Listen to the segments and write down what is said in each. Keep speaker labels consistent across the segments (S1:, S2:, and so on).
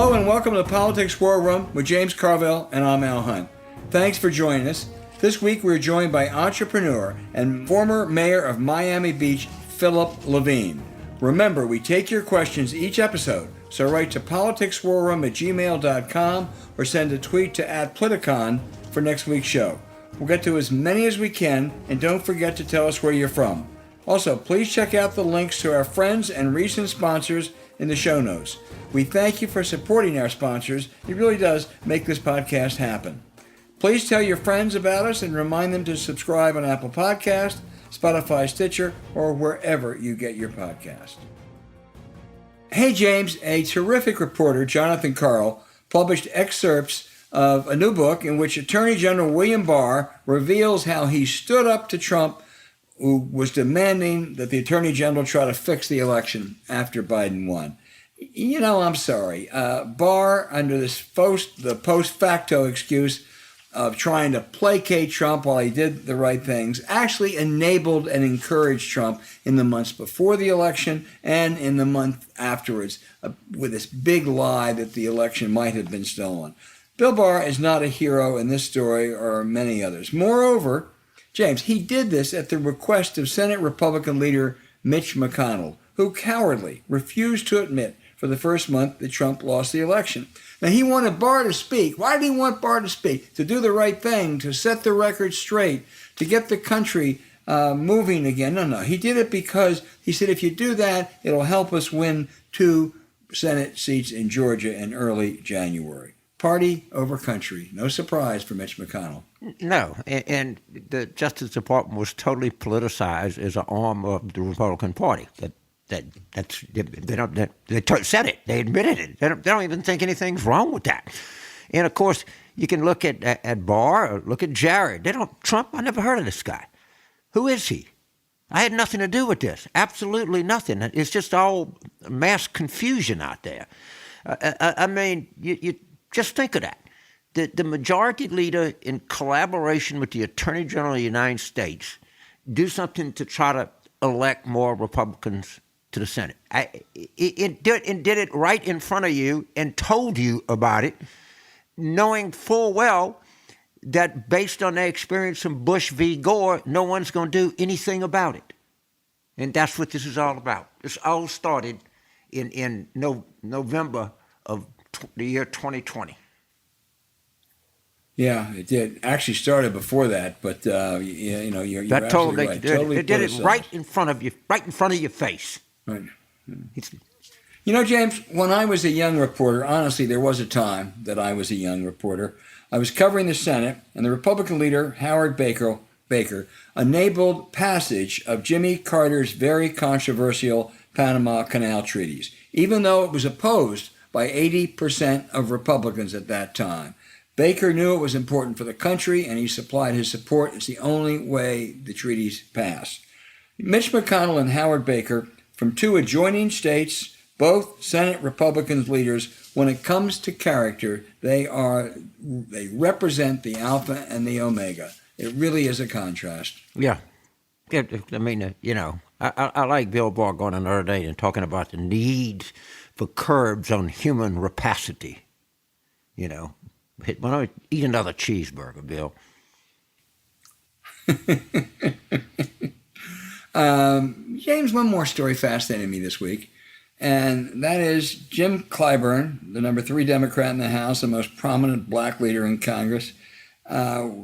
S1: Hello and welcome to the Politics War Room with James Carville, and I'm Al Hunt. Thanks for joining us. This week we're joined by entrepreneur and former mayor of Miami Beach, Philip Levine. Remember, we take your questions each episode, so write to politicswarroom@gmail.com or send a tweet to @Politicon for next week's show. We'll get to as many as we can, and don't forget to tell us where you're from. Also, please check out the links to our friends and recent sponsors in the show notes. We thank you for supporting our sponsors. It really does make this podcast happen. Please tell your friends about us and remind them to subscribe on Apple Podcasts, Spotify, Stitcher, or wherever you get your podcast. Hey James, a terrific reporter, Jonathan Karl, published excerpts of a new book in which Attorney General William Barr reveals how he stood up to Trump, who was demanding that the Attorney General try to fix the election after Biden won. You know, I'm sorry. Barr, under the post facto excuse of trying to placate Trump while he did the right things, actually enabled and encouraged Trump in the months before the election and in the month afterwards with this big lie that the election might have been stolen. Bill Barr is not a hero in this story or many others. Moreover, James, he did this at the request of Senate Republican leader Mitch McConnell, who cowardly refused to admit for the first month that Trump lost the election. Now, he wanted Barr to speak. Why did he want Barr to speak? To do the right thing, to set the record straight, to get the country moving again. No. He did it because he said, if you do that, it'll help us win 2 Senate seats in Georgia in early January. Party over country. No surprise for Mitch McConnell.
S2: No, and the Justice Department was totally politicized as an arm of the Republican Party. They said it. They admitted it. They don't even think anything's wrong with that. And of course, you can look at Barr or look at Jared. Trump. I never heard of this guy. Who is he? I had nothing to do with this. Absolutely nothing. It's just all mass confusion out there. I mean, you just think of that. The majority leader, in collaboration with the Attorney General of the United States, do something to try to elect more Republicans to the Senate. It did it right in front of you and told you about it, knowing full well that based on their experience from Bush v. Gore, no one's going to do anything about it. And that's what this is all about. This all started in November of the year 2020.
S1: Yeah, it did. Actually started before that, but you're absolutely right.
S2: They did it right in front of you, right in front of your face.
S1: Right. You know, James, when I was a young reporter, honestly, there was a time that I was a young reporter. I was covering the Senate, and the Republican leader, Howard Baker, enabled passage of Jimmy Carter's very controversial Panama Canal treaties, even though it was opposed by 80% of Republicans at that time. Baker knew it was important for the country, and he supplied his support. It's the only way the treaties passed. Mitch McConnell and Howard Baker, from 2 adjoining states, both Senate Republicans leaders, when it comes to character, they represent the alpha and the omega. It really is a contrast.
S2: Yeah. I mean, I like Bill Barr going another day and talking about the need for curbs on human rapacity. Why don't we eat another cheeseburger, Bill?
S1: James, one more story fascinated me this week, and that is Jim Clyburn, the number 3 Democrat in the House, the most prominent black leader in Congress,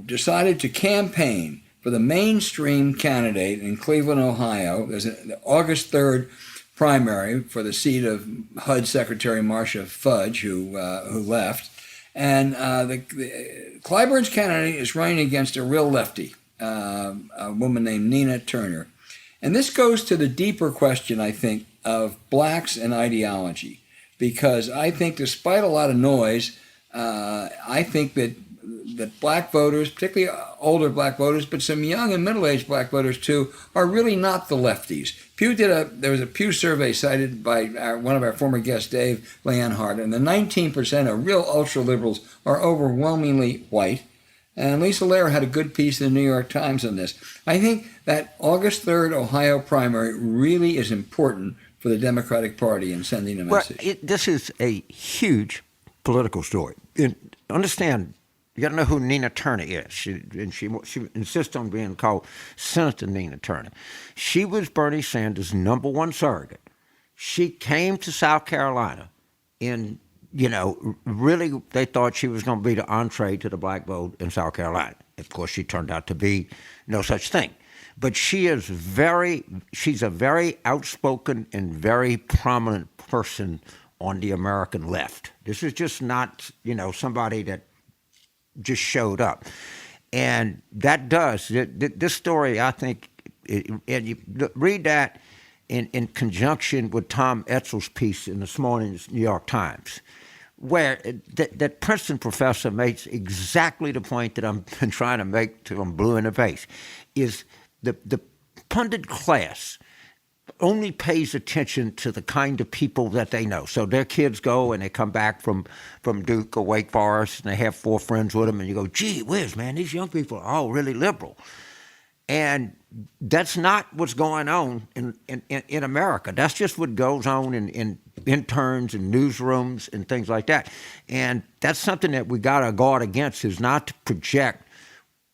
S1: decided to campaign for the mainstream candidate in Cleveland, Ohio. There's an August 3rd primary for the seat of HUD Secretary Marcia Fudge, who left. And Clyburn's candidate is running against a real lefty, a woman named Nina Turner. And this goes to the deeper question, I think, of blacks and ideology. Because I think despite a lot of noise, I think that black voters, particularly older black voters, but some young and middle-aged black voters too, are really not the lefties. There was a Pew survey cited by one of our former guests, Dave Leonhardt, and the 19% of real ultra-liberals are overwhelmingly white. And Lisa Lair had a good piece in the New York Times on this. I think that August 3rd Ohio primary really is important for the Democratic Party in sending a message.
S2: This is a huge political story. And understand, you got to know who Nina Turner is. She insists on being called Senator Nina Turner. She was Bernie Sanders' #1 surrogate. She came to South Carolina in, really they thought she was going to be the entree to the black vote in South Carolina. Of course, she turned out to be no such thing. But she's a very outspoken and very prominent person on the American left. This is just not, somebody that just showed up. And that does, this story, I think, and you read that in conjunction with Tom Etzel's piece in this morning's New York Times, where that Princeton professor makes exactly the point that I've been trying to make till I'm blue in the face, is the pundit class only pays attention to the kind of people that they know. So their kids go and they come back from Duke or Wake Forest and they have 4 friends with them, and you go, gee whiz, man, these young people are all really liberal. And that's not what's going on in America. That's just what goes on in interns and newsrooms and things like that. And that's something that we got to guard against, is not to project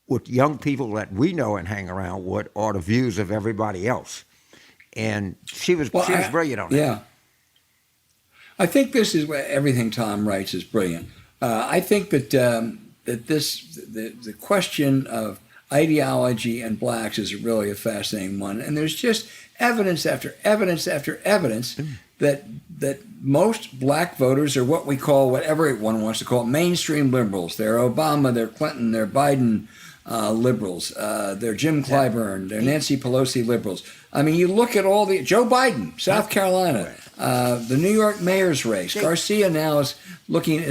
S2: what young people that we know and hang around with are the views of everybody else. And she was brilliant on that.
S1: Yeah. I think this is where everything Tom writes is brilliant. I think that the question of ideology and blacks is really a fascinating one. And there's just evidence after evidence after evidence that most black voters are what we call, whatever one wants to call it, mainstream liberals. They're Obama, they're Clinton, they're Biden liberals. They're Jim Clyburn, they're Nancy Pelosi liberals. I mean, you look at all the, Joe Biden, South Carolina, the New York mayor's race. Garcia now is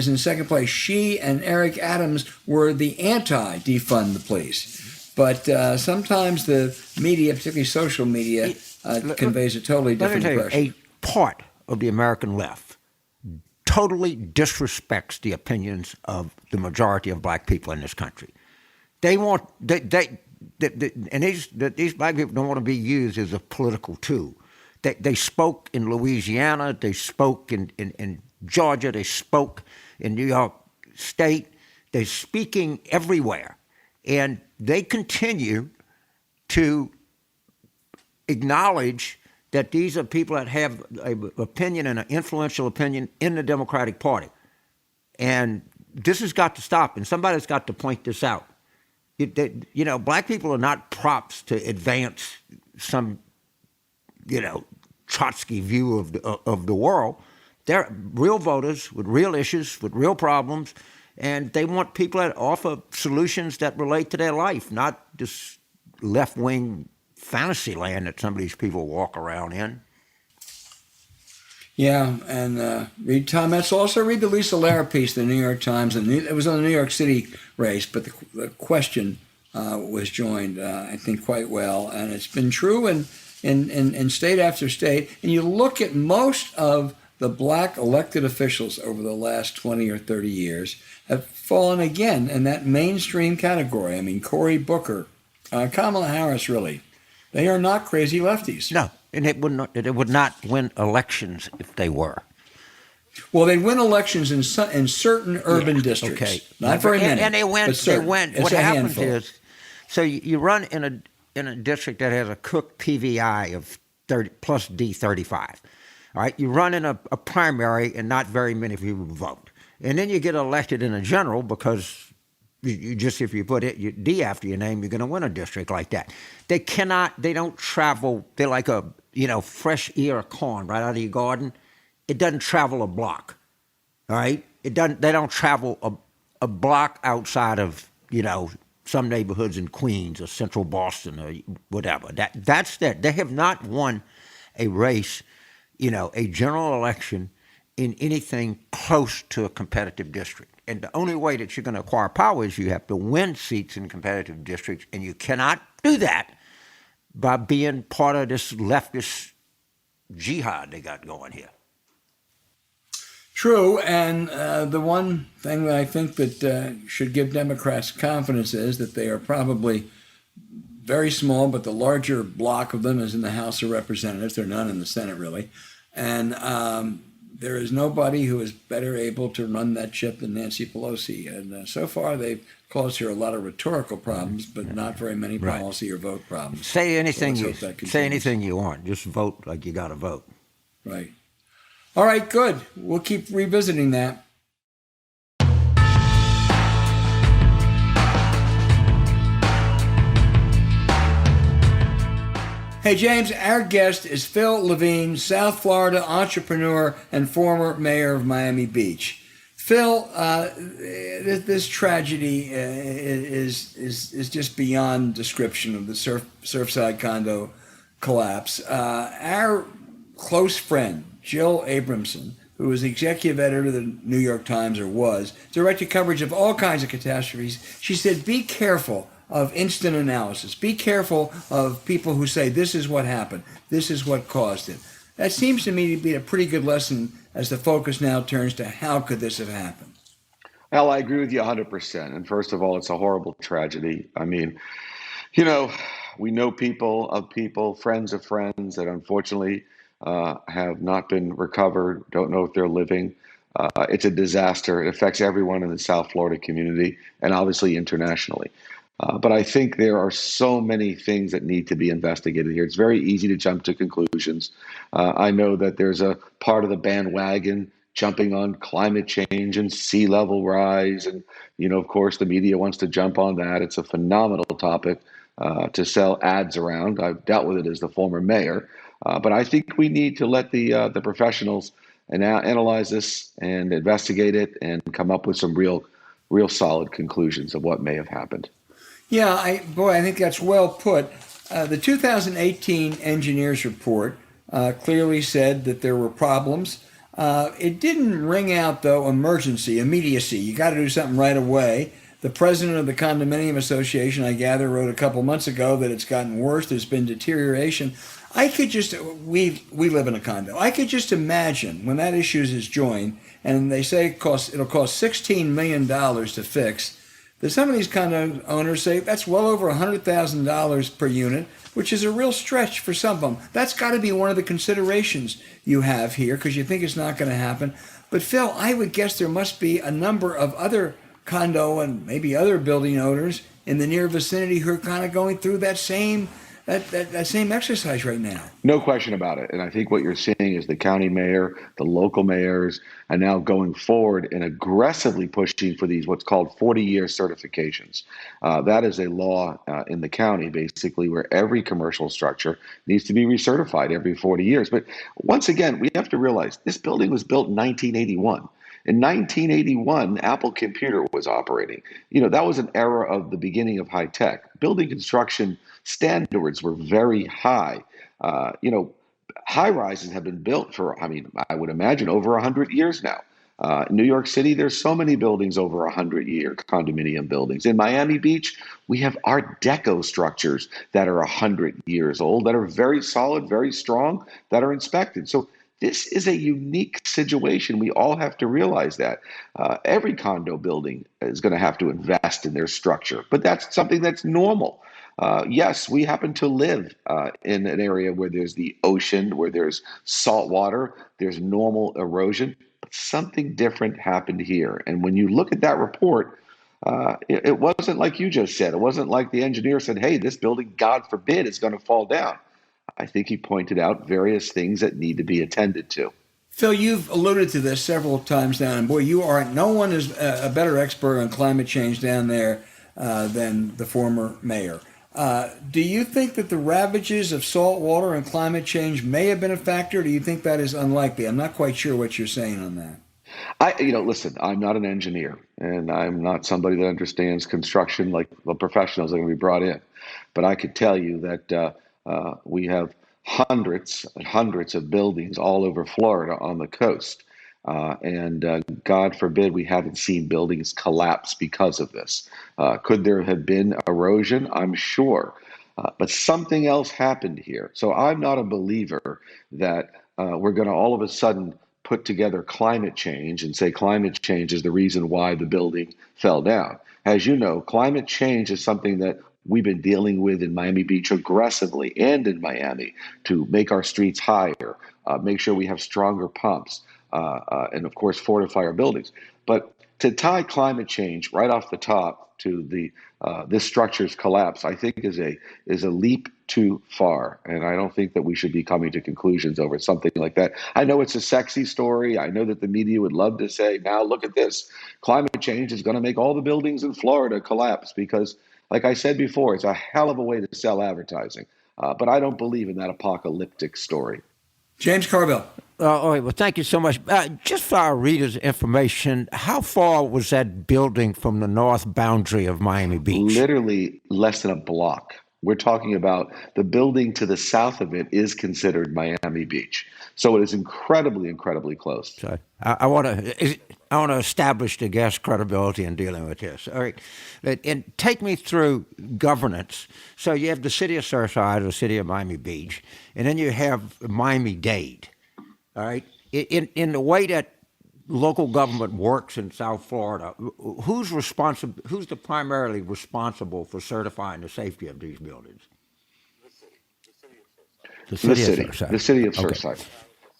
S1: in second place. She and Eric Adams were the anti-defund the police. But sometimes the media, particularly social media, conveys a totally different impression.
S2: A part of the American left totally disrespects the opinions of the majority of black people in this country. These black people don't want to be used as a political tool. They spoke in Louisiana, they spoke in Georgia, they spoke in New York State. They're speaking everywhere. And they continue to acknowledge that these are people that have an opinion and an influential opinion in the Democratic Party. And this has got to stop, and somebody's got to point this out. Black people are not props to advance some, Trotsky view of the world. They're real voters with real issues, with real problems, and they want people that offer solutions that relate to their life, not this left-wing fantasy land that some of these people walk around in.
S1: Yeah, and read Tom Etzel. Also read the Lisa Lara piece, the New York Times. And it was on the New York City race, but the question was joined, I think, quite well. And it's been true in state after state. And you look at most of the black elected officials over the last 20 or 30 years have fallen again in that mainstream category. I mean, Cory Booker, Kamala Harris, really. They are not crazy lefties.
S2: No. And it would not win elections if they were.
S1: Well, they win elections in certain urban districts. Okay. Not very many.
S2: And they win. What happens
S1: handful.
S2: Is, so you run in a district that has a Cook PVI of 30 plus D35. All right. You run in a primary, and not very many people vote. And then you get elected in a general because you just, if you put it D after your name, you're going to win a district like that. They don't travel. They're like a fresh ear of corn right out of your garden. It doesn't travel a block. All right. They don't travel a block outside of some neighborhoods in Queens or Central Boston or whatever. That's that. They have not won a race, a general election in anything close to a competitive district. And the only way that you're going to acquire power is you have to win seats in competitive districts, and you cannot do that by being part of this leftist jihad they got going here.
S1: True, and the one thing that I think that should give Democrats confidence is that they are probably very small, but the larger block of them is in the House of Representatives. There are none in the Senate, really. And there is nobody who is better able to run that ship than Nancy Pelosi. And so far, they've caused her a lot of rhetorical problems, but not very many policy or vote problems.
S2: Say anything
S1: So
S2: you want. Just vote like you got to vote.
S1: Right. All right, good. We'll keep revisiting that. Hey, James, our guest is Phil Levine, South Florida entrepreneur and former mayor of Miami Beach. Phil, this tragedy is just beyond description of the Surfside condo collapse. Our close friend, Jill Abramson, who is the executive editor of the New York Times, or was, directed coverage of all kinds of catastrophes. She said, be careful of instant analysis. Be careful of people who say, this is what happened. This is what caused it. That seems to me to be a pretty good lesson as the focus now turns to how could this have happened?
S3: Al, I agree with you 100%. And first of all, it's a horrible tragedy. I mean, we know people, friends of friends that unfortunately have not been recovered, don't know if they're living. It's a disaster. It affects everyone in the South Florida community and obviously internationally. But I think there are so many things that need to be investigated here. It's very easy to jump to conclusions. I know that there's a part of the bandwagon jumping on climate change and sea level rise. And, of course, the media wants to jump on that. It's a phenomenal topic to sell ads around. I've dealt with it as the former mayor. But I think we need to let the professionals analyze this and investigate it and come up with some real solid conclusions of what may have happened.
S1: Yeah, I think that's well put. The 2018 engineers report clearly said that there were problems. It didn't ring out, though, immediacy. You got to do something right away. The president of the condominium association, I gather, wrote a couple months ago that it's gotten worse. There's been deterioration. We live in a condo. I could just imagine when that issue is joined, and they say it'll cost $16 million to fix. That some of these condo owners say that's well over $100,000 per unit, which is a real stretch for some of them. That's got to be one of the considerations you have here because you think it's not going to happen. But Phil, I would guess there must be a number of other condo and maybe other building owners in the near vicinity who are kind of going through that same exercise right now.
S3: No question about it. And I think what you're seeing is the county mayor, the local mayors are now going forward and aggressively pushing for these what's called 40-year certifications. That is a law in the county, basically, where every commercial structure needs to be recertified every 40 years. But once again, we have to realize this building was built in 1981. In 1981, Apple Computer was operating. That was an era of the beginning of high tech. Building construction standards were very high. High rises have been built for, I would imagine, over 100 years now. In New York City, there's so many buildings over 100-year condominium buildings. In Miami Beach, we have Art Deco structures that are 100 years old, that are very solid, very strong, that are inspected. So this is a unique situation. We all have to realize that. Every condo building is going to have to invest in their structure, but that's something that's normal. Yes, we happen to live in an area where there's the ocean, where there's salt water, there's normal erosion, but something different happened here. And when you look at that report, it wasn't like you just said. It wasn't like the engineer said, hey, this building, God forbid, is going to fall down. I think he pointed out various things that need to be attended to.
S1: Phil, you've alluded to this several times now, and boy, no one is a better expert on climate change down there than the former mayor. Do you think that the ravages of salt water and climate change may have been a factor? Or do you think that is unlikely? I'm not quite sure what you're saying on that.
S3: Listen, I'm not an engineer, and I'm not somebody that understands construction like the professionals that are going to be brought in. But I could tell you that we have hundreds and hundreds of buildings all over Florida on the coast. And God forbid we haven't seen buildings collapse because of this. Could there have been erosion? I'm sure. But something else happened here. So I'm not a believer that we're going to all of a sudden put together climate change and say climate change is the reason why the building fell down. As you know, climate change is something that we've been dealing with in Miami Beach aggressively and in Miami to make our streets higher, make sure we have stronger pumps. and of course fortify our buildings. But to tie climate change right off the top to the this structure's collapse, I think is a leap too far, and I don't think that we should be coming to conclusions over something like that. I know it's a sexy story. I know that the media would love to say, "Now look at this, climate change is going to make all the buildings in Florida collapse," because, like I said before, it's a hell of a way to sell advertising. But I don't believe in that apocalyptic story.
S1: James Carville.
S2: All right. Well, thank you so much. Just for our readers' information, how far was that building from the north boundary of Miami Beach?
S3: Literally less than a block. We're talking about the building to the south of it is considered Miami Beach. So it is incredibly, incredibly close.
S2: So I want to establish the guest credibility in dealing with this. All right. And take me through governance. So you have the city of Surfside, the city of Miami Beach, and then you have Miami-Dade. All right. In the way that local government works in South Florida, who's the primarily responsible for certifying the safety of these buildings?
S3: The city of Surfside. Okay.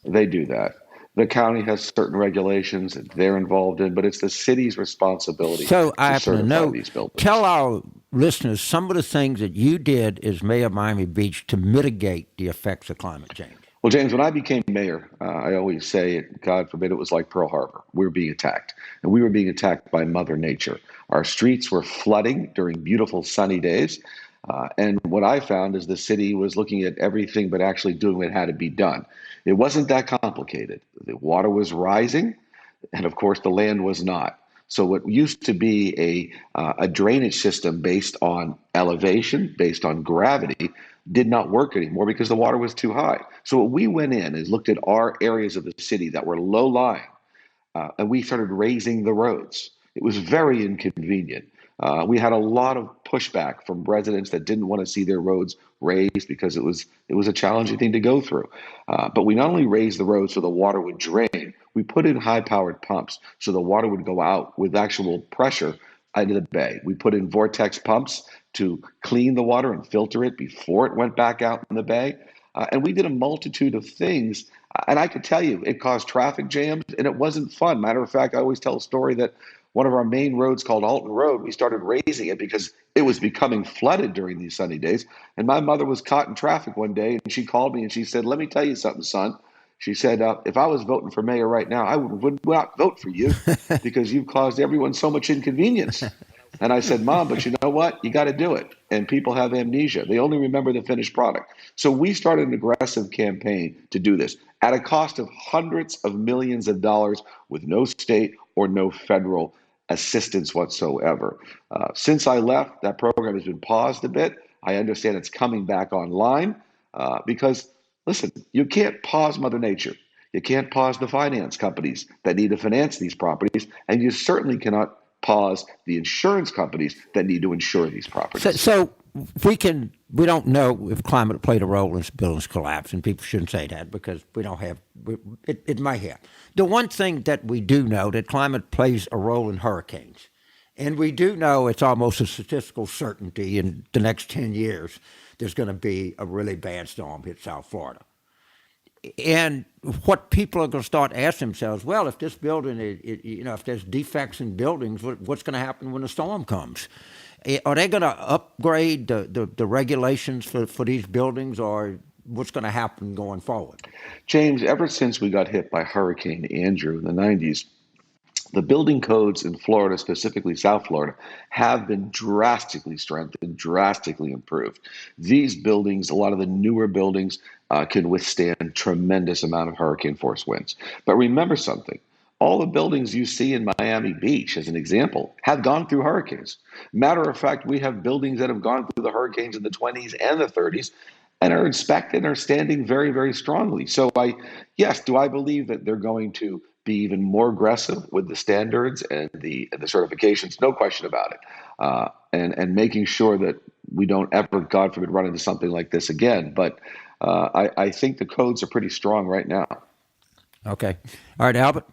S3: They do that. The county has certain regulations that they're involved in, but it's the city's responsibility
S2: to
S3: certify
S2: to know,
S3: these buildings.
S2: Tell our listeners some of the things that you did as mayor of Miami Beach to mitigate the effects of climate change.
S3: Well, James, when I became mayor, I always say, God forbid, it was like Pearl Harbor. We were being attacked, and we were being attacked by Mother Nature. Our streets were flooding during beautiful sunny days, and what I found is the city was looking at everything but actually doing what had to be done. It wasn't that complicated. The water was rising, and of course, the land was not. So what used to be a drainage system based on elevation, based on gravity, did not work anymore because the water was too high. So what we went in is looked at our areas of the city that were low-lying, and we started raising the roads. It was very inconvenient. We had a lot of pushback from residents that didn't want to see their roads raised because it was a challenging thing to go through. But we not only raised the roads so the water would drain, we put in high-powered pumps so the water would go out with actual pressure into the bay. We put in vortex pumps to clean the water and filter it before it went back out in the bay. And we did a multitude of things. And I could tell you, it caused traffic jams, and it wasn't fun. Matter of fact, I always tell a story that one of our main roads called Alton Road, we started raising it because it was becoming flooded during these sunny days. And my mother was caught in traffic one day, and she called me and she said, "Let me tell you something, son." She said, if I was voting for mayor right now, I would not vote for you because you've caused everyone so much inconvenience. And I said, "Mom, but you know what? You got to do it." And people have amnesia. They only remember the finished product. So we started an aggressive campaign to do this at a cost of hundreds of millions of dollars with no state or no federal assistance whatsoever. Since I left, that program has been paused a bit. I understand it's coming back online because, listen, you can't pause Mother Nature. You can't pause the finance companies that need to finance these properties, and you certainly cannot pause the insurance companies that need to insure these properties.
S2: So we don't know if climate played a role in buildings collapse, and people shouldn't say that because we don't have, it might have. The one thing that we do know that climate plays a role in hurricanes, and we do know it's almost a statistical certainty in the next 10 years there's going to be a really bad storm hit South Florida. And what people are going to start asking themselves, well, if this building, if there's defects in buildings, what's going to happen when the storm comes? Are they going to upgrade the regulations for these buildings, or what's going to happen going forward?
S3: James, ever since we got hit by Hurricane Andrew in the 90s, the building codes in Florida, specifically South Florida, have been drastically strengthened, drastically improved. These buildings, a lot of the newer buildings, can withstand tremendous amount of hurricane force winds. But remember something. All the buildings you see in Miami Beach, as an example, have gone through hurricanes. Matter of fact, we have buildings that have gone through the hurricanes in the 20s and the 30s and are inspected and are standing very, very strongly. So do I believe that they're going to be even more aggressive with the standards and the certifications? No question about it. And making sure that we don't ever, God forbid, run into something like this again. But I think the codes are pretty strong right now.
S2: Okay. All right, Albert.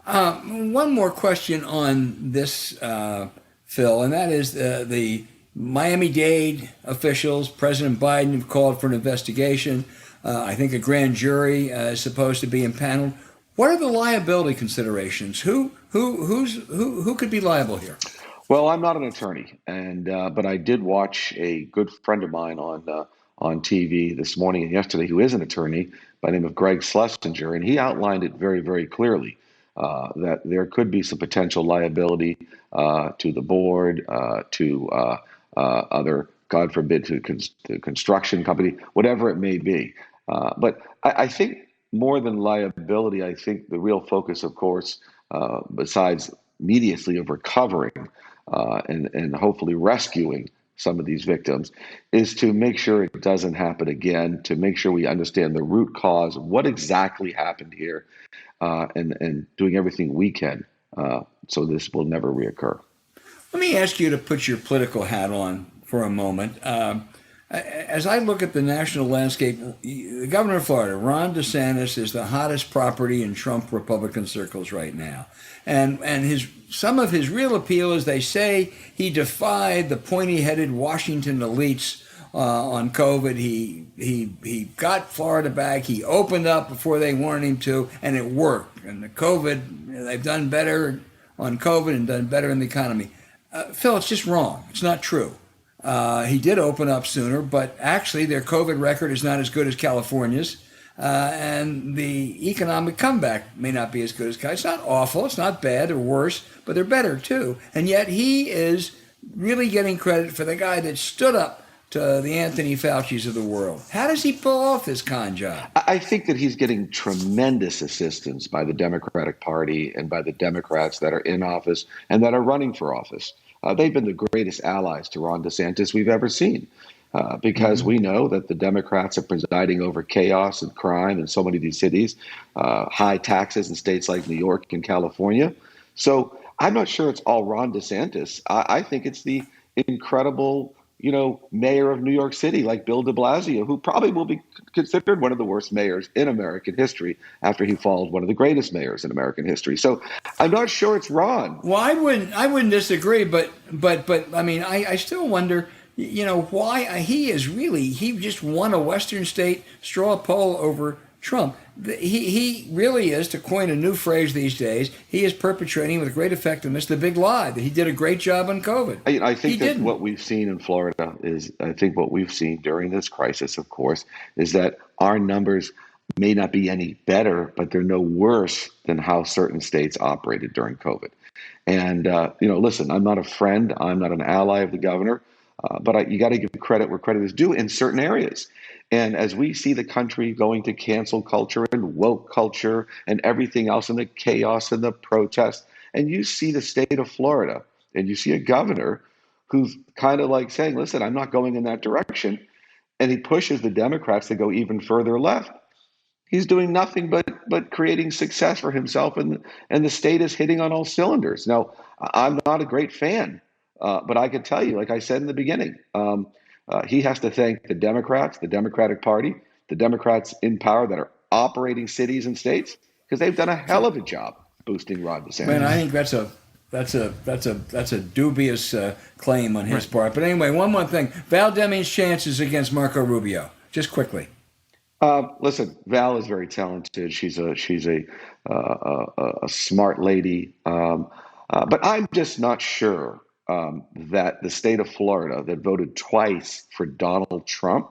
S1: One more question on this, Phil, and that is the Miami-Dade officials, President Biden, have called for an investigation. I think a grand jury is supposed to be impaneled. What are the liability considerations? Who could be liable here?
S3: Well, I'm not an attorney, and but I did watch a good friend of mine on TV this morning and yesterday, who is an attorney by the name of Greg Schlesinger, and he outlined it very, very clearly that there could be some potential liability to the board, to other, God forbid, to the construction company, whatever it may be. But I think more than liability, I think the real focus, of course, besides immediately of recovering and hopefully rescuing some of these victims, is to make sure it doesn't happen again, to make sure we understand the root cause of what exactly happened here, and doing everything we can so this will never reoccur.
S1: Let me ask you to put your political hat on for a moment. As I look at the national landscape, the governor of Florida, Ron DeSantis, is the hottest property in Trump Republican circles right now. And some of his real appeal is they say he defied the pointy-headed Washington elites on COVID. He got Florida back. He opened up before they wanted him to, and it worked. And the COVID, they've done better on COVID and done better in the economy. Phil, it's just wrong. It's not true. He did open up sooner, but actually their COVID record is not as good as California's. And the economic comeback may not be as good as California's. It's not awful, it's not bad or worse, but they're better too. And yet he is really getting credit for the guy that stood up to the Anthony Fauci's of the world. How does he pull off this con job?
S3: I think that he's getting tremendous assistance by the Democratic Party and by the Democrats that are in office and that are running for office. They've been the greatest allies to Ron DeSantis we've ever seen, because we know that the Democrats are presiding over chaos and crime in so many of these cities, high taxes in states like New York and California. So I'm not sure it's all Ron DeSantis. I think it's the incredible, mayor of New York City, like Bill de Blasio, who probably will be considered one of the worst mayors in American history after he followed one of the greatest mayors in American history. So I'm not sure it's Ron.
S1: Well, I wouldn't disagree, but I mean, I still wonder, why he just won a Western state straw poll over Trump. He really is, to coin a new phrase these days, he is perpetrating with great effectiveness the big lie that he did a great job on COVID.
S3: I think that what we've seen in Florida what we've seen during this crisis, of course, is that our numbers may not be any better, but they're no worse than how certain states operated during COVID. And, listen, I'm not a friend, I'm not an ally of the governor, but you got to give credit where credit is due in certain areas. And as we see the country going to cancel culture and woke culture and everything else and the chaos and the protests, and you see the state of Florida and you see a governor who's kind of like saying, listen, I'm not going in that direction. And he pushes the Democrats to go even further left. He's doing nothing but creating success for himself, and the state is hitting on all cylinders. Now, I'm not a great fan, but I can tell you, like I said in the beginning, he has to thank the Democrats, the Democratic Party, the Democrats in power that are operating cities and states, because they've done a hell of a job boosting Ron DeSantis.
S1: Man, I think that's a dubious claim on his part. But anyway, one more thing: Val Deming's chances against Marco Rubio. Just quickly.
S3: Listen, Val is very talented. She's a smart lady, but I'm just not sure that the state of Florida that voted twice for Donald Trump,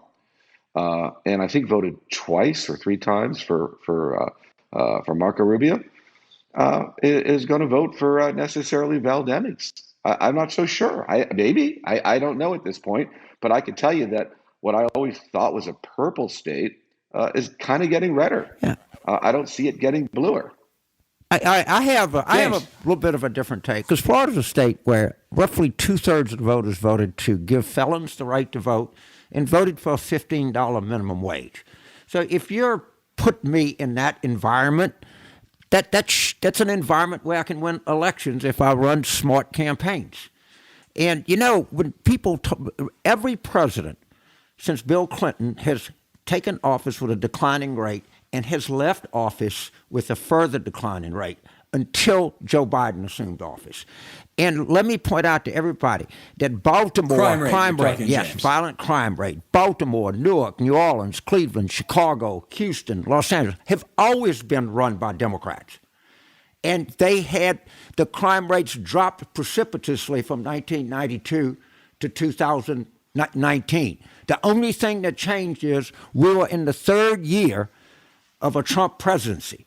S3: and I think voted twice or three times for Marco Rubio, is going to vote for necessarily Val Demings. I'm not so sure. I don't know at this point, but I can tell you that what I always thought was a purple state is kind of getting redder. Yeah. I don't see it getting bluer.
S2: I have a little bit of a different take, because Florida's a state where roughly 2/3 of the voters voted to give felons the right to vote and voted for a $15 minimum wage. So if you're putting me in that environment, that's an environment where I can win elections if I run smart campaigns. And when people every president since Bill Clinton has taken office with a declining rate and has left office with a further declining rate. until Joe Biden assumed office. And let me point out to everybody that Baltimore
S1: crime rate,
S2: yes,
S1: James.
S2: violent crime rate, Baltimore, Newark, New Orleans, Cleveland, Chicago, Houston, Los Angeles have always been run by Democrats. And they had the crime rates dropped precipitously from 1992 to 2019. The only thing that changed is we were in the third year of a Trump presidency.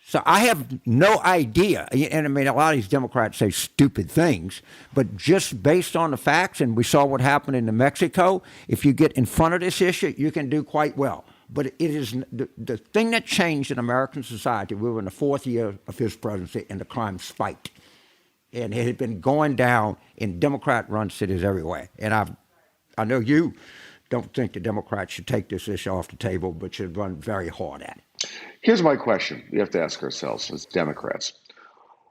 S2: So I have no idea, and I mean, a lot of these Democrats say stupid things, but just based on the facts, and we saw what happened in New Mexico, if you get in front of this issue, you can do quite well. But it is the thing that changed in American society. We were in the fourth year of his presidency, and the crime spiked. And it had been going down in Democrat-run cities everywhere. And I know you don't think the Democrats should take this issue off the table, but should run very hard at it.
S3: Here's my question we have to ask ourselves as Democrats.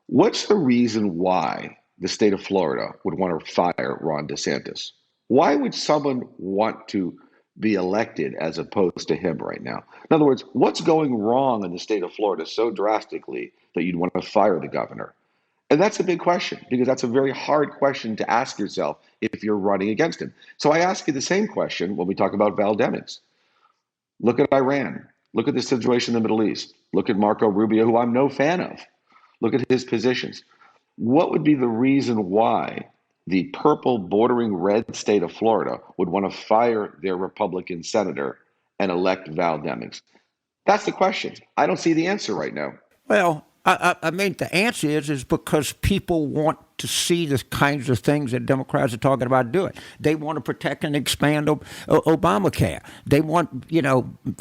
S3: What's the reason why the state of Florida would want to fire Ron DeSantis? Why would someone want to be elected as opposed to him right now? In other words, what's going wrong in the state of Florida so drastically that you'd want to fire the governor? And that's a big question, because that's a very hard question to ask yourself if you're running against him. So I ask you the same question when we talk about Val Demings. Look at Iran. Look at the situation in the Middle East. Look at Marco Rubio, who I'm no fan of. Look at his positions. What would be the reason why the purple bordering red state of Florida would want to fire their Republican senator and elect Val Demings? That's the question. I don't see the answer right now.
S2: Well, I mean, the answer is because people want to see the kinds of things that Democrats are talking about doing. They want to protect and expand Obamacare. They want,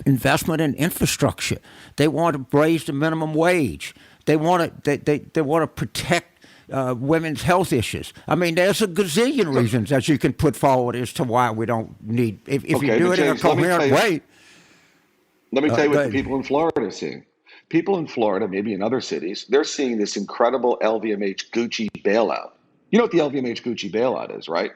S2: investment in infrastructure. They want to raise the minimum wage. They want to protect women's health issues. I mean, there's a gazillion reasons that you can put forward as to why we don't need, if you do it in a coherent way.
S3: Let me tell you what the people in Florida are seeing. People in Florida, maybe in other cities, they're seeing this incredible LVMH Gucci bailout. You know what the LVMH Gucci bailout is, right?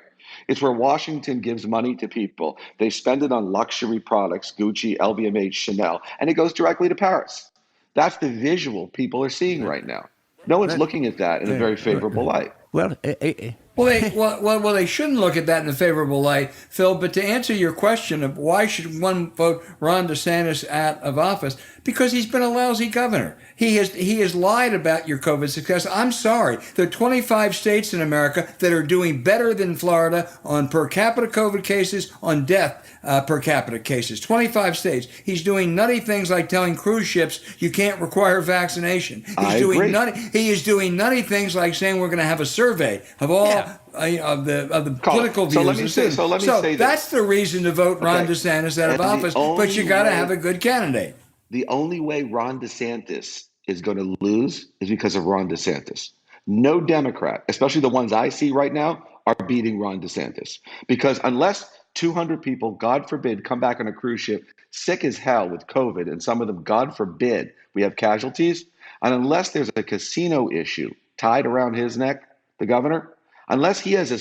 S3: It's where Washington gives money to people. They spend it on luxury products, Gucci, LVMH, Chanel, and it goes directly to Paris. That's the visual people are seeing right now. No one's looking at that in a very favorable light.
S2: Well,
S1: they shouldn't look at that in a favorable light, Phil. But to answer your question of why should one vote Ron DeSantis out of office, because he's been a lousy governor. He has lied about your COVID success. I'm sorry. There are 25 states in America that are doing better than Florida on per capita COVID cases, on death per capita cases. 25 states. He's doing nutty things like telling cruise ships you can't require vaccination. He is doing nutty things like saying we're going to have a survey of all of the political views.
S3: So let me say
S1: that's the reason to vote Ron DeSantis out of office. But you got to have a good candidate.
S3: The only way Ron DeSantis is going to lose is because of Ron DeSantis. No Democrat, especially the ones I see right now, are beating Ron DeSantis. Because unless 200 people, God forbid, come back on a cruise ship sick as hell with COVID, and some of them, God forbid, we have casualties, and unless there's a casino issue tied around his neck, the governor, unless he has an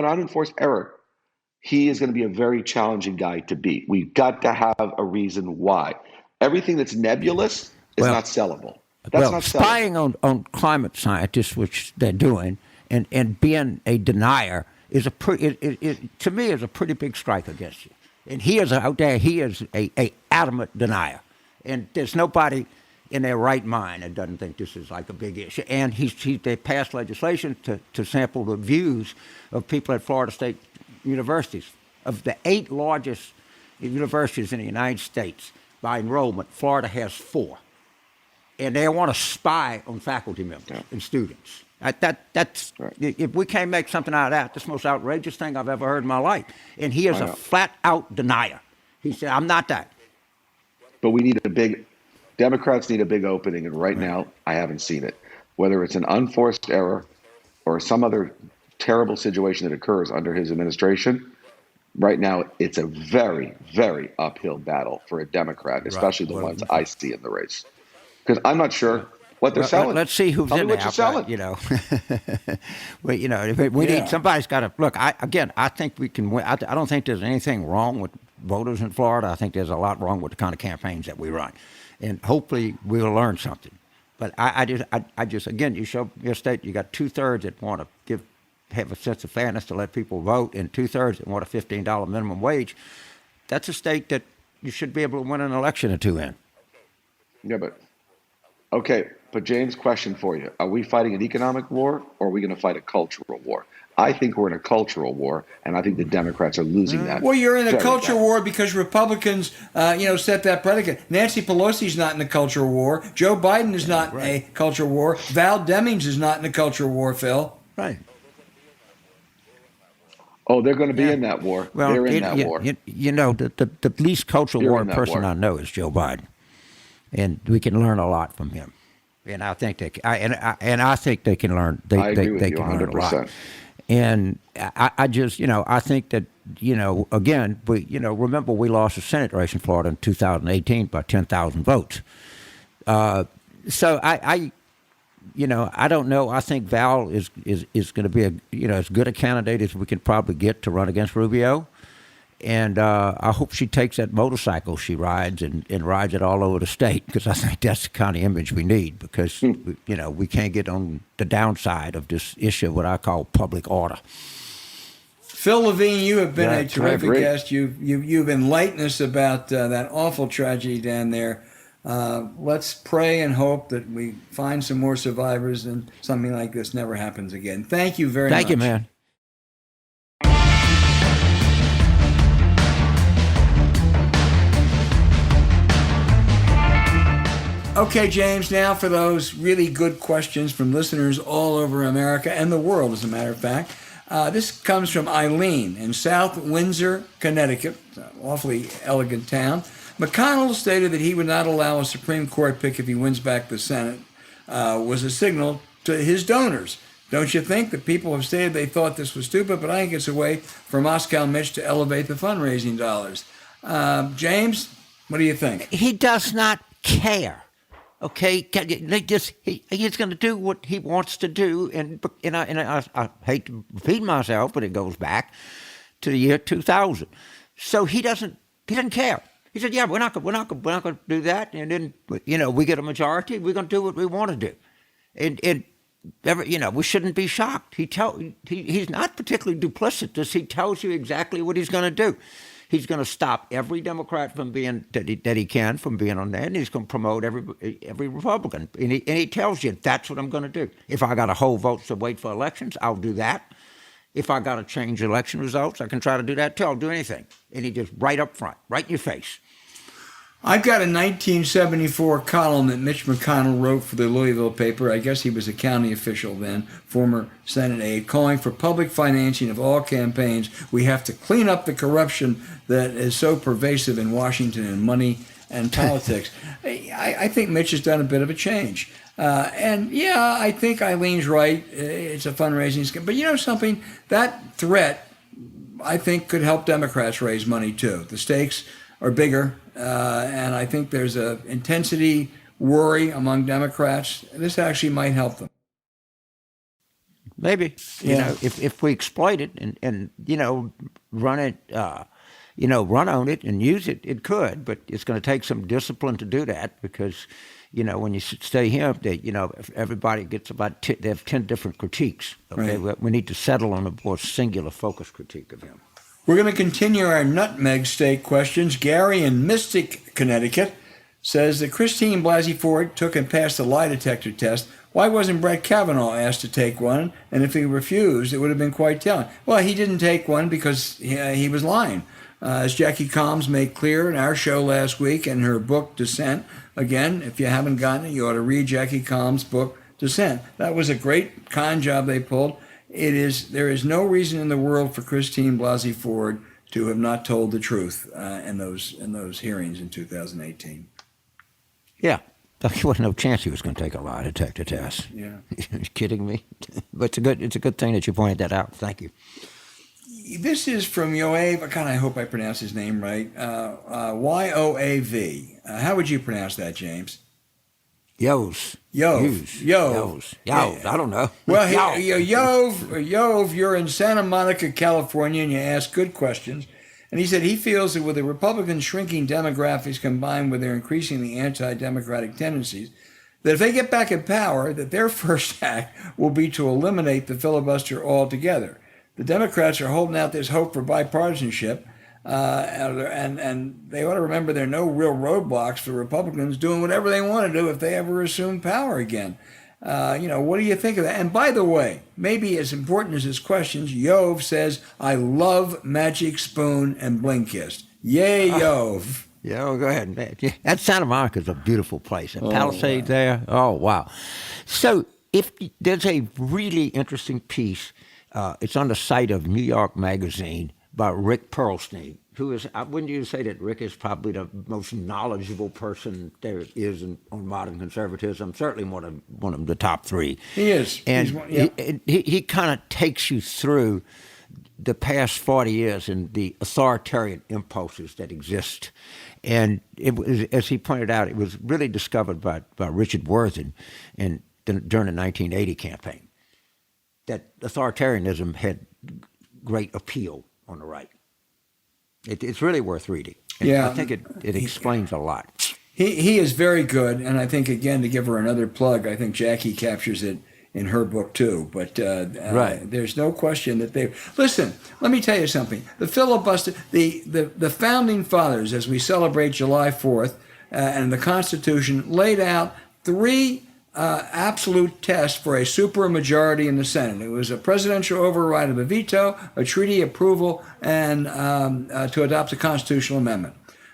S3: unenforced error, he is going to be a very challenging guy to beat. We've got to have a reason why. Everything that's nebulous is not sellable. That's not sellable.
S2: Spying on climate scientists, which they're doing, and being a denier is to me is a pretty big strike against you. And he is out there. He is a adamant denier, and there's nobody in their right mind that doesn't think this is like a big issue. And they passed legislation to sample the views of people at Florida State universities. Of the 8 largest universities in the United States by enrollment, Florida has 4. And they want to spy on faculty members and students. That's right. If we can't make something out of that, that's the most outrageous thing I've ever heard in my life. And he is a flat-out denier. He said, I'm not that.
S3: But Democrats need a big opening, and right now, I haven't seen it. Whether it's an unforced error or some other terrible situation that occurs under his administration, right now it's a very, very uphill battle for a Democrat, especially the ones I see in the race. Because I'm not sure what they're selling.
S2: Let's see who's in there. We need somebody's got to look. I think we can win. I don't think there's anything wrong with voters in Florida. I think there's a lot wrong with the kind of campaigns that we run, and hopefully we'll learn something. But I just again, you show your state, you got 2/3 that want to have a sense of fairness to let people vote, and 2/3 that want a $15 minimum wage. That's a state that you should be able to win an election or two in.
S3: Yeah, but James, question for you: are we fighting an economic war, or are we going to fight a cultural war? I think we're in a cultural war, and I think the Democrats are losing that.
S1: Well, you're in a
S3: very
S1: culture
S3: bad.
S1: war because Republicans, set that predicate. Nancy Pelosi's not in a culture war. Joe Biden is not in a culture war. Val Demings is not in a culture war, Phil.
S2: Right.
S3: Oh, they're going to be in that war.
S2: Well,
S3: they're in that war.
S2: The least cultural
S3: They're
S2: war
S3: in that
S2: person
S3: war.
S2: I know is Joe Biden, and we can learn a lot from him. And I think I think they can learn.
S3: I agree with
S2: they
S3: you
S2: can learn a lot.
S3: 100%.
S2: And I just, I think that, again, remember we lost the Senate race in Florida in 2018 by 10,000 votes. So I don't know. I think Val is going to be as good a candidate as we can probably get to run against Rubio. And I hope she takes that motorcycle she rides and rides it all over the state, because I think that's the kind of image we need, because, we can't get on the downside of this issue of what I call public order.
S1: Phil Levine, you have been a terrific
S3: great.
S1: guest. You've enlightened us about that awful tragedy down there. Let's pray and hope that we find some more survivors and something like this never happens again. Thank you very much.
S2: Thank you, man.
S1: Okay, James, now for those really good questions from listeners all over America and the world, as a matter of fact. This comes from Eileen in South Windsor, Connecticut, an awfully elegant town. McConnell stated that he would not allow a Supreme Court pick if he wins back the Senate, was a signal to his donors. Don't you think that people have stated they thought this was stupid, but I think it's a way for Moscow Mitch to elevate the fundraising dollars. James, what do you think?
S2: He does not care. Okay, he's going to do what he wants to do, and I hate to repeat myself, but it goes back to the year 2000. So he doesn't care. He said, "Yeah, we're not going to do that, and then we get a majority. We're going to do what we want to do." And we shouldn't be shocked. He's not particularly duplicitous. He tells you exactly what he's going to do. He's going to stop every Democrat from being that he can from being on there, and he's going to promote every Republican. And he tells you, that's what I'm going to do. If I got to hold votes to wait for elections, I'll do that. If I got to change election results, I can try to do that too. I'll do anything. And he just right up front, right in your face.
S1: I've got a 1974 column that Mitch McConnell wrote for the Louisville paper. I guess he was a county official then, former Senate aide, calling for public financing of all campaigns. We have to clean up the corruption that is so pervasive in Washington in money and politics. I think Mitch has done a bit of a change. I think Eileen's right. It's a fundraising scheme. But you know something? That threat, I think, could help Democrats raise money too. The stakes are bigger. And I think there's a intensity worry among Democrats. This actually might help them.
S2: Maybe, if we exploit it and run it, run on it and use it, it could. But it's going to take some discipline to do that, because, when you stay here, everybody gets they have 10 different critiques. Okay, right. We need to settle on a more singular, focused critique of him.
S1: We're going to continue our nutmeg state questions. Gary in Mystic, Connecticut, says that Christine Blasey Ford took and passed a lie detector test. Why wasn't Brett Kavanaugh asked to take one? And if he refused, it would have been quite telling. Well, he didn't take one because he was lying. As Jackie Combs made clear in our show last week in her book, Dissent. Again, if you haven't gotten it, you ought to read Jackie Combs' book, Dissent. That was a great con job they pulled. There is no reason in the world for Christine Blasey Ford to have not told the truth in those hearings in 2018.
S2: Yeah, there wasn't no chance he was going to take a lie detector test.
S1: Yeah,
S2: you kidding me? But it's a good thing that you pointed that out. Thank you.
S1: This is from Yoav. God, I hope I pronounced his name right. Yoav. How would you pronounce that, James?
S2: Yos. I don't know.
S1: Well, Yov, you're in Santa Monica, California, and you ask good questions. And he said he feels that with the Republicans' shrinking demographics combined with their increasingly anti-democratic tendencies, that if they get back in power, that their first act will be to eliminate the filibuster altogether. The Democrats are holding out this hope for bipartisanship, and they ought to remember there are no real roadblocks for Republicans doing whatever they want to do if they ever assume power again. What do you think of that? And by the way, maybe as important as his questions, Yov says, I love Magic Spoon and Blinkist. Yay, Yov.
S2: Yeah, well, go ahead. Man. Yeah, that Santa Monica is a beautiful place. And Palisades there. Oh, wow. So if there's a really interesting piece, it's on the site of New York Magazine by Rick Pearlstein, who is, wouldn't you say that Rick is probably the most knowledgeable person there is on modern conservatism? Certainly one of the top three.
S1: He is.
S2: And he kind of takes you through the past 40 years and the authoritarian impulses that exist. And it was, as he pointed out, it was really discovered by Richard Worthen during the 1980 campaign, that authoritarianism had great appeal on the right. It's really worth reading. And I think it explains a lot.
S1: He is very good, and I think, again, to give her another plug, I think Jackie captures it in her book too. But there's no question that they... Listen, let me tell you something. The filibuster, the Founding Fathers, as we celebrate July 4th, and the Constitution, laid out three absolute tests for a supermajority in the Senate. It was a presidential override of a veto, a treaty approval, and to adopt a constitutional amendment.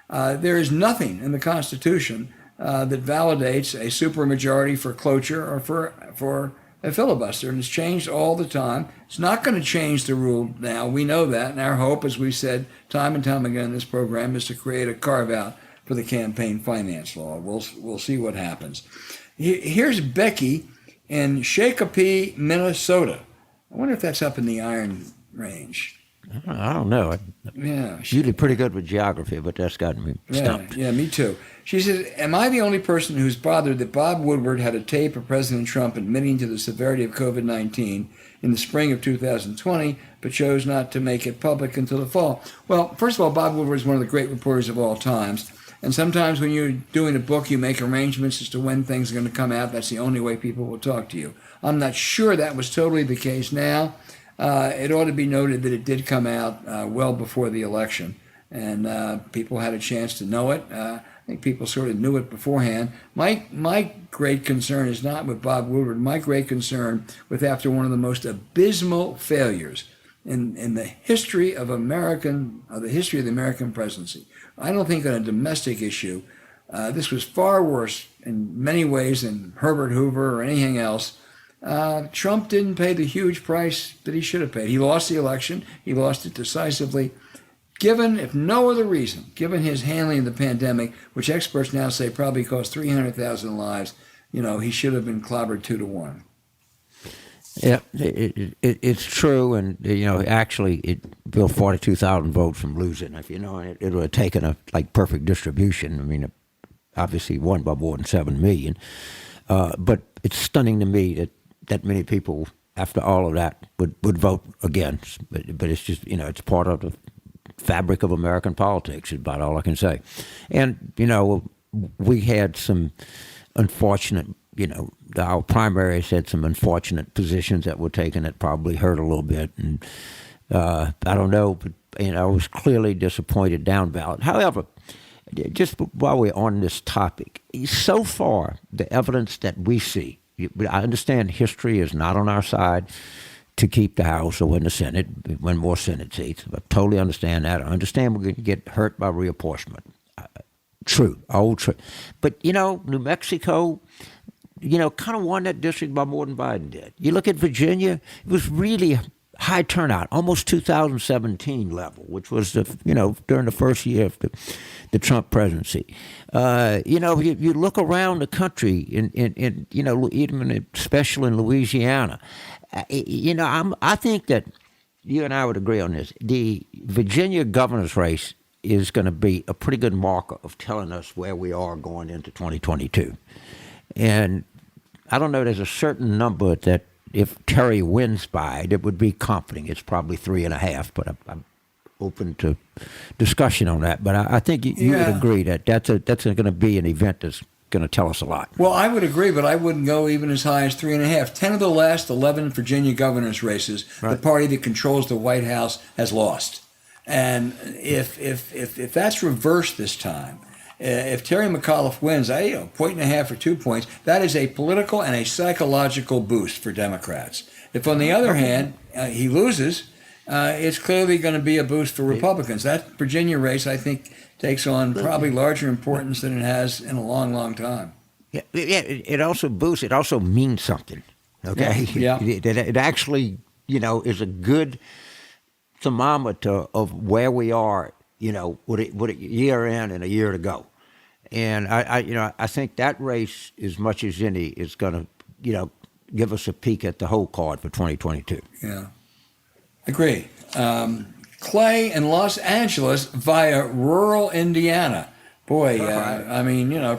S1: There is nothing in the Constitution that validates a supermajority for cloture or for a filibuster, and it's changed all the time. It's not going to change the rule now. We know that, and our hope, as we've said time and time again in this program, is to create a carve-out for the campaign finance law. We'll see what happens. Here's Becky in Shakopee, Minnesota. I wonder if that's up in the Iron Range.
S2: I don't know.
S1: Yeah,
S2: usually pretty good with geography, but that's gotten me stumped.
S1: Yeah, me too. She says, am I the only person who's bothered that Bob Woodward had a tape of President Trump admitting to the severity of COVID-19 in the spring of 2020, but chose not to make it public until the fall? Well, first of all, Bob Woodward is one of the great reporters of all times. And sometimes when you're doing a book, you make arrangements as to when things are going to come out. That's the only way people will talk to you. I'm not sure that was totally the case now. It ought to be noted that it did come out well before the election, and people had a chance to know it. I think people sort of knew it beforehand. My great concern is not with Bob Woodward. My great concern with after one of the most abysmal failures in the history of the American presidency. I don't think on a domestic issue, this was far worse in many ways than Herbert Hoover or anything else. Trump didn't pay the huge price that he should have paid. He lost the election. He lost it decisively. Given, if no other reason, given his handling of the pandemic, which experts now say probably cost 300,000 lives, he should have been clobbered 2-1.
S2: Yeah, it's true, and actually, it built 42,000 votes from losing. If it would have taken a perfect distribution. I mean, obviously won by more than 7 million. But it's stunning to me that many people, after all of that, would vote against. But it's just it's part of the fabric of American politics. Is about all I can say. And we had some unfortunate. Our primaries had some unfortunate positions that were taken that probably hurt a little bit. And I don't know, but I was clearly disappointed down ballot. However, just while we're on this topic, so far, the evidence that we see, I understand history is not on our side to keep the House or win the Senate, win more Senate seats. I totally understand that. I understand we're going to get hurt by reapportionment. True, all true. But, New Mexico, kind of won that district by more than Biden did. You look at Virginia, it was really high turnout, almost 2017 level, which was during the first year of the Trump presidency. You look around the country, even especially in Louisiana. I think that you and I would agree on this. The Virginia governor's race is going to be a pretty good marker of telling us where we are going into 2022. And I don't know, there's a certain number that if Terry wins by, it would be comforting. It's probably 3.5, but I'm open to discussion on that. But I think you would agree that that's going to be an event that's going to tell us a lot.
S1: Well, I would agree, but I wouldn't go even as high as 3.5. 10 of the last 11 Virginia governor's races, the party that controls the White House has lost. And if that's reversed this time, if Terry McAuliffe wins, 1.5 or 2 points, that is a political and a psychological boost for Democrats. If, on the other hand, he loses, it's clearly going to be a boost for Republicans. That Virginia race, I think, takes on probably larger importance than it has in a long, long time.
S2: Yeah, it also boosts. It also means something. Okay,
S1: yeah.
S2: It actually, is a good thermometer of where we are. With a year in and a year to go, and I think that race, as much as any, is going to, give us a peek at the whole card for 2022.
S1: Yeah, agree. Clay in Los Angeles via rural Indiana. Boy,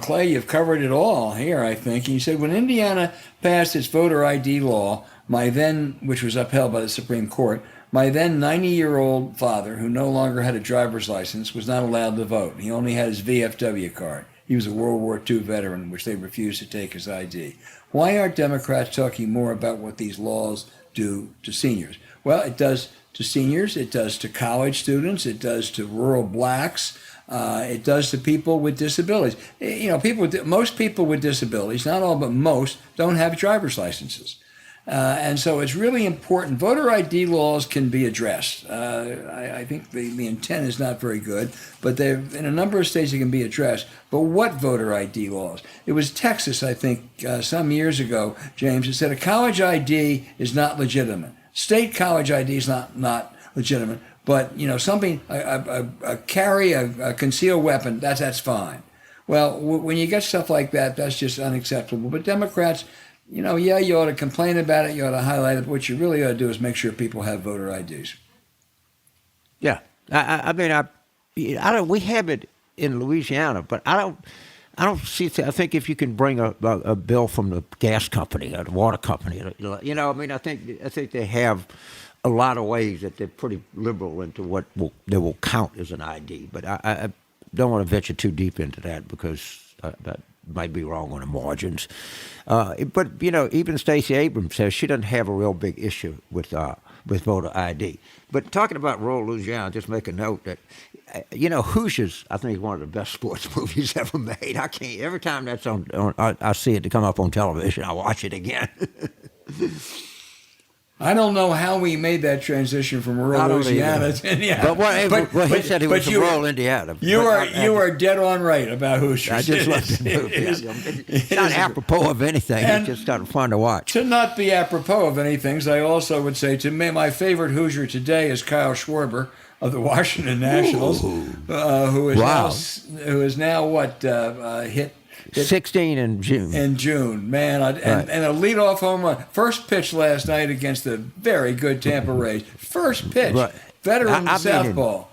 S1: Clay, you've covered it all here, I think. And you said, when Indiana passed its voter ID law, which was upheld by the Supreme Court, my then 90-year-old father, who no longer had a driver's license, was not allowed to vote. He only had his VFW card. He was a World War II veteran, which they refused to take as ID. Why aren't Democrats talking more about what these laws do to seniors? Well, it does to seniors, it does to college students, it does to rural blacks, it does to people with disabilities. Most people with disabilities, not all but most, don't have driver's licenses. And so it's really important. Voter ID laws can be addressed. I think the intent is not very good, but in a number of states it can be addressed. But what voter ID laws? It was Texas, I think, some years ago, James, that said a college ID is not legitimate. State college ID is not legitimate, but something a carry a concealed weapon, that's fine. Well, when you get stuff like that, that's just unacceptable. But Democrats, you ought to complain about it, you ought to highlight it, but what you really ought to do is make sure people have voter IDs.
S2: Yeah, we have it in Louisiana, but I don't see. I think if you can bring a bill from the gas company or the water company, I think they have a lot of ways that they're pretty liberal into what they will count as an ID. But I don't want to venture too deep into that because that might be wrong on the margins. But even Stacey Abrams says she doesn't have a real big issue with voter ID. But talking about rural Louisiana, just make a note that Hoosiers, I think, is one of the best sports movies ever made. Every time that's on I see it to come up on television, I watch it again.
S1: I don't know how we made that transition from rural Louisiana to Indiana.
S2: But he said he was from rural Indiana.
S1: You are dead on right about Hoosiers.
S2: I just love the movie. It's not apropos of anything. It's just kind of fun to watch.
S1: To not be apropos of anything, I also would say, to me, my favorite Hoosier today is Kyle Schwarber of the Washington Nationals, who is now hit
S2: 16 in June.
S1: In June, man, and a leadoff home run. First pitch last night against the very good Tampa Rays. First pitch, veteran southpaw.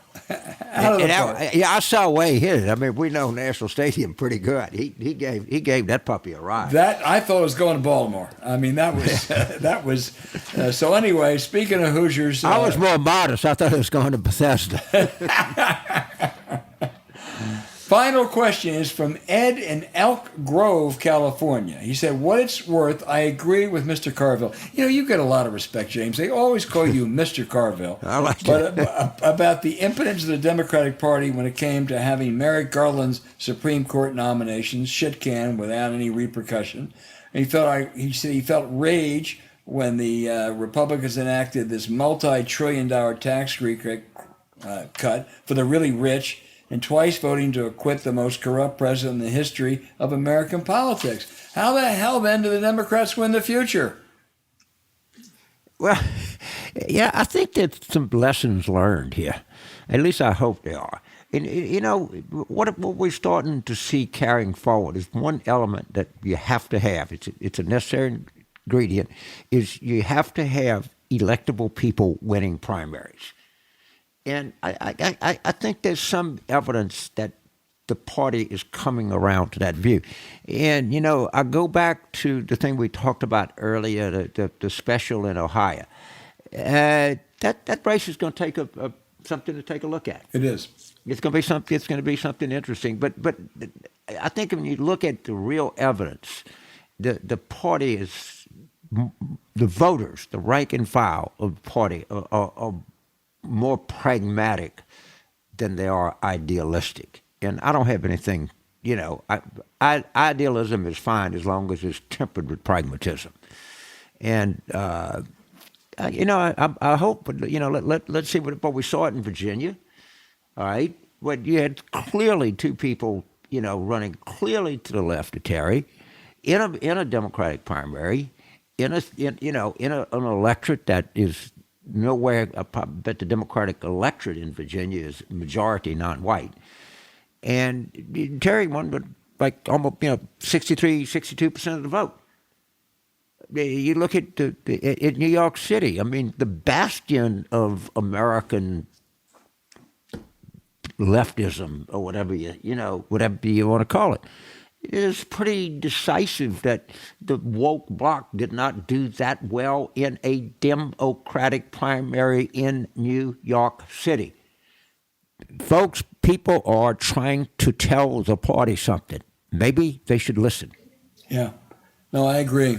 S1: Out of the park.
S2: Yeah, I saw Way hit it. I mean, we know National Stadium pretty good. He gave that puppy a ride.
S1: That I thought it was going to Baltimore. I mean, that was. So anyway, speaking of Hoosiers,
S2: I was more modest. I thought it was going to Bethesda.
S1: Final question is from Ed in Elk Grove, California. He said, what it's worth, I agree with Mr. Carville. You get a lot of respect, James. They always call you Mr. Carville.
S2: I like
S1: it. But about the impotence of the Democratic Party when it came to having Merrick Garland's Supreme Court nominations shit canned without any repercussion. And he said he felt rage when the Republicans enacted this multi-trillion-dollar tax cut for the really rich, and twice voting to acquit the most corrupt president in the history of American politics. How the hell, then, do the Democrats win the future?
S2: Well, yeah, I think there's some lessons learned here. At least I hope there are. And, what we're starting to see carrying forward is one element that you have to have. It's a necessary ingredient, is you have to have electable people winning primaries. And I think there's some evidence that the party is coming around to that view. And, I go back to the thing we talked about earlier, the special in Ohio. That race is going to take something to take a look at.
S1: It is.
S2: It's going to be something. It's going to be something interesting. But I think when you look at the real evidence, the party is, the voters, the rank and file of the party are more pragmatic than they are idealistic. And I don't have anything, idealism is fine as long as it's tempered with pragmatism. And, I hope, let's see what we saw it in Virginia, all right? When you had clearly two people, running clearly to the left of Terry in a Democratic primary, in an electorate that is nowhere, but the Democratic electorate in Virginia is majority non-white. And Terry won with like almost 62% of the vote. You look at at New York City. I mean, the bastion of American leftism, or whatever you want to call it, is pretty decisive that the woke bloc did not do that well in a Democratic primary in New York City. Folks, people are trying to tell the party something. Maybe they should listen.
S1: Yeah. No, I agree.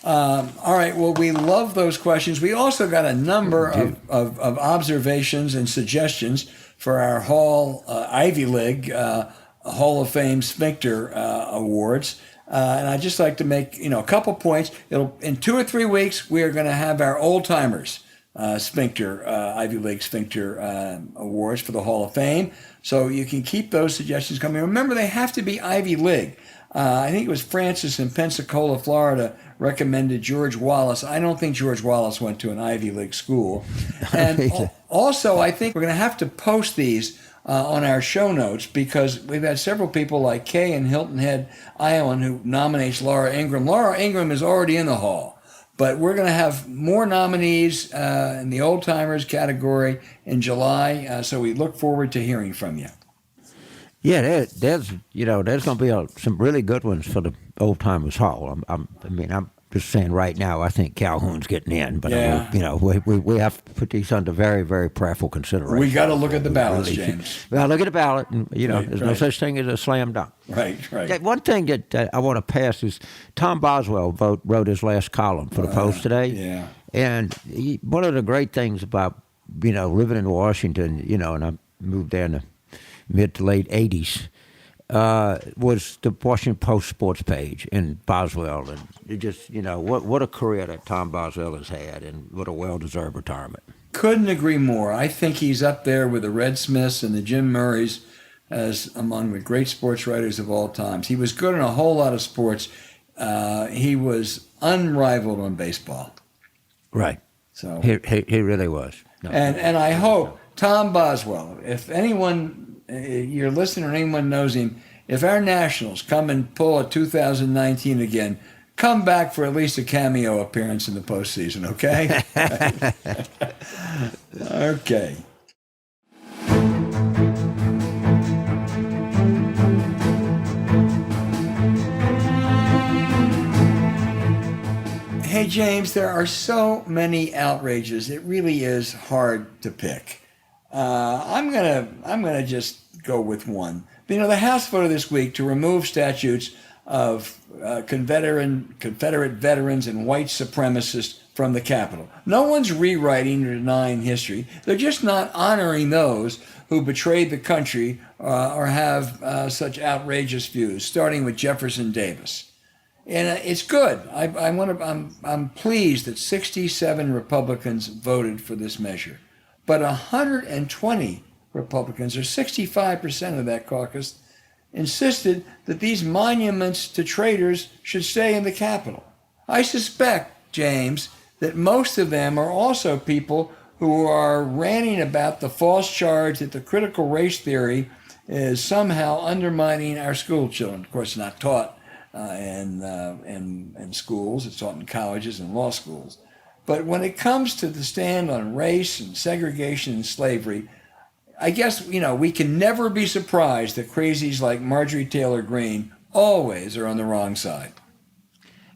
S1: All right. Well, we love those questions. We also got a number of observations and suggestions for our Hall Ivy League Hall of Fame Sphincter Awards. And I'd just like to make a couple points. In 2 or 3 weeks, we are going to have our old timers Sphincter Ivy League Sphincter Awards for the Hall of Fame. So you can keep those suggestions coming. Remember, they have to be Ivy League. I think it was Francis in Pensacola, Florida, recommended George Wallace. I don't think George Wallace went to an Ivy League school. And also, I think we're going to have to post these on our show notes, because we've had several people like Kay in Hilton Head, Iowa, who nominates Laura Ingraham. Laura Ingraham is already in the Hall, but we're going to have more nominees in the old timers category in July. So we look forward to hearing from you.
S2: Yeah, there's going to be some really good ones for the Old Timers Hall. I'm just saying right now, I think Calhoun's getting in, but we have to put these under very, very prayerful consideration.
S1: We got to look at the ballots, James.
S2: Well, look at the ballot, and there's no such thing as a slam dunk.
S1: Right.
S2: One thing that I want to pass is Tom Boswell wrote his last column for the Post today.
S1: Yeah.
S2: And one of the great things about living in Washington, and I moved there in the mid to late 80s, was the Washington Post sports page in Boswell. And it just, what a career that Tom Boswell has had, and what a well-deserved retirement.
S1: Couldn't agree more. I think he's up there with the Red Smiths and the Jim Murrays as among the great sports writers of all times. He was good in a whole lot of sports. He was unrivaled on baseball.
S2: Right.
S1: So
S2: he really was. No.
S1: And I hope Tom Boswell, if anyone, you're listening or anyone knows him, if our Nationals come and pull a 2019 again, come back for at least a cameo appearance in the postseason, okay? Okay. Hey, James, there are so many outrages. It really is hard to pick. I'm gonna just go with one. The House voted this week to remove statutes of Confederate veterans and white supremacists from the Capitol. No one's rewriting or denying history. They're just not honoring those who betrayed the country or have such outrageous views, starting with Jefferson Davis. And it's good. I'm pleased that 67 Republicans voted for this measure. But 120 Republicans, or 65% of that caucus, insisted that these monuments to traitors should stay in the Capitol. I suspect, James, that most of them are also people who are ranting about the false charge that the critical race theory is somehow undermining our school children. Of course, it's not taught in schools. It's taught in colleges and law schools. But when it comes to the stand on race and segregation and slavery, I guess, we can never be surprised that crazies like Marjorie Taylor Greene always are on the wrong side.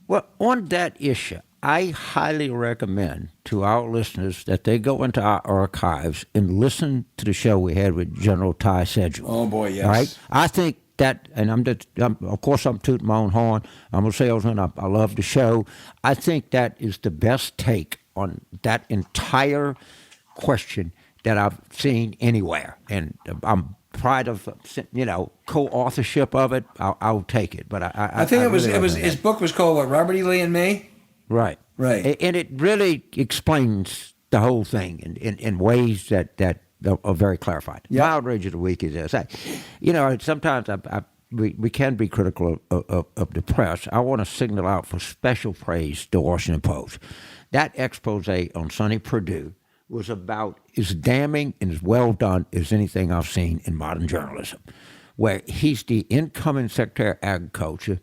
S2: Well, on that issue, I highly recommend to our listeners that they go into our archives and listen to the show we had with General Ty Sedgwick.
S1: Oh, boy, yes.
S2: All right? I think that, and of course I'm tooting my own horn. I'm a salesman. I love the show. I think that is the best take on that entire question that I've seen anywhere, and I'm proud of co-authorship of it. I'll take it. But
S1: I think it was his book was called what, Robert E. Lee and Me.
S2: Right. And it really explains the whole thing in ways that are very clarified.
S1: Yeah.
S2: My outrage of the week is this. Sometimes we can be critical of the press. I want to signal out for special praise the Washington Post. That expose on Sonny Perdue was about as damning and as well done as anything I've seen in modern journalism, where he's the incoming Secretary of Agriculture,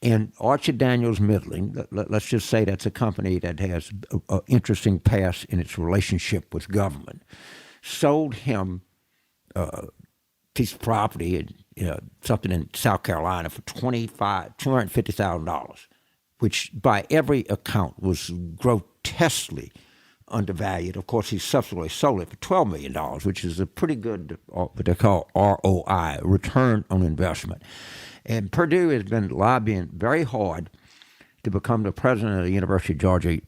S2: and Archer Daniels Midland, let's just say that's a company that has an interesting past in its relationship with government, sold him a piece of property, something in South Carolina for $250,000, which by every account was grotesquely undervalued. Of course, he subsequently sold it for $12 million, which is a pretty good, what they call ROI, return on investment. And Purdue has been lobbying very hard to become the president of the University of Georgia,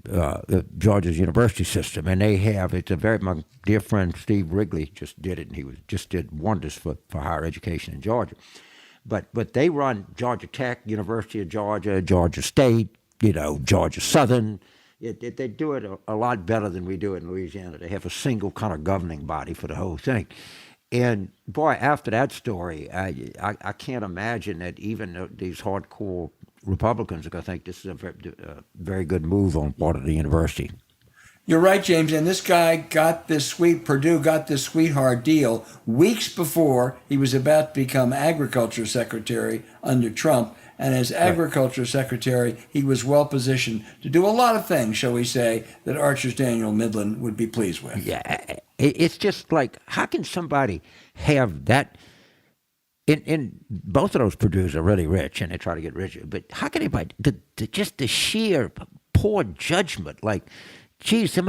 S2: Georgia's university system. And they have, my dear friend Steve Wrigley just did it, and he just did wonders for higher education in Georgia. But they run Georgia Tech, University of Georgia, Georgia State, Georgia Southern. They do it a lot better than we do it in Louisiana. They have a single kind of governing body for the whole thing. And boy, after that story, I can't imagine that even these hardcore Republicans are going to think this is a very good move on part of the university.
S1: You're right, James. And this guy Purdue got this sweetheart deal weeks before he was about to become Agriculture Secretary under Trump. And as Agriculture Secretary, he was well positioned to do a lot of things, shall we say, that Archer Daniels Midland would be pleased with.
S2: Yeah, it's just like, how can somebody have that? In both of those Purdues are really rich, and they try to get richer. But how can anybody, just the sheer poor judgment, like, geez, some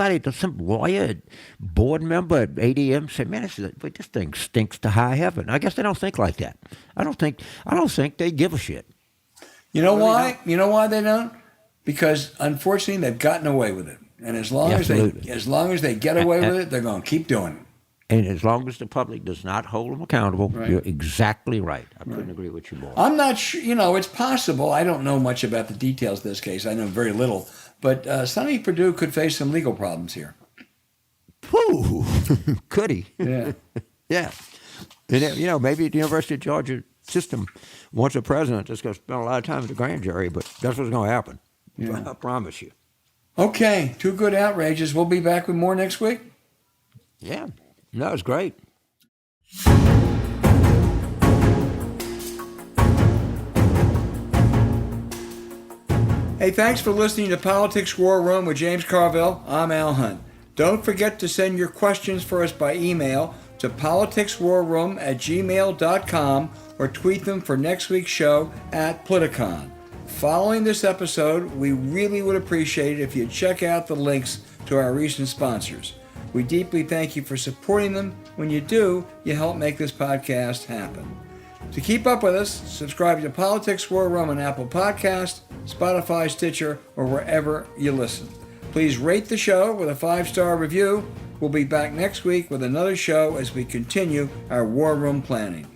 S2: lawyer, board member at ADM said, man, this thing stinks to high heaven. I guess they don't think like that. I don't think they give a shit.
S1: You know why? You know why they don't? Because unfortunately they've gotten away with it, and as long as they get away with it, they're going to keep doing it.
S2: And as long as the public does not hold them accountable, You're exactly right. I couldn't agree with you more.
S1: I'm not sure. It's possible. I don't know much about the details of this case. I know very little. But Sonny Perdue could face some legal problems here.
S2: Whew. Could he?
S1: Yeah.
S2: Yeah. And, maybe the University of Georgia system wants a president that's going to spend a lot of time at the grand jury, but that's what's going to happen. Yeah. I promise you.
S1: Okay. Two good outrages. We'll be back with more next week.
S2: Yeah. No, it's great.
S1: Hey, thanks for listening to Politics War Room with James Carville. I'm Al Hunt. Don't forget to send your questions for us by email to politicswarroom@gmail.com or tweet them for next week's show at Politicon. Following this episode, we really would appreciate it if you'd check out the links to our recent sponsors. We deeply thank you for supporting them. When you do, you help make this podcast happen. To keep up with us, subscribe to Politics War Room on Apple Podcasts, Spotify, Stitcher, or wherever you listen. Please rate the show with a 5-star review. We'll be back next week with another show as we continue our War Room planning.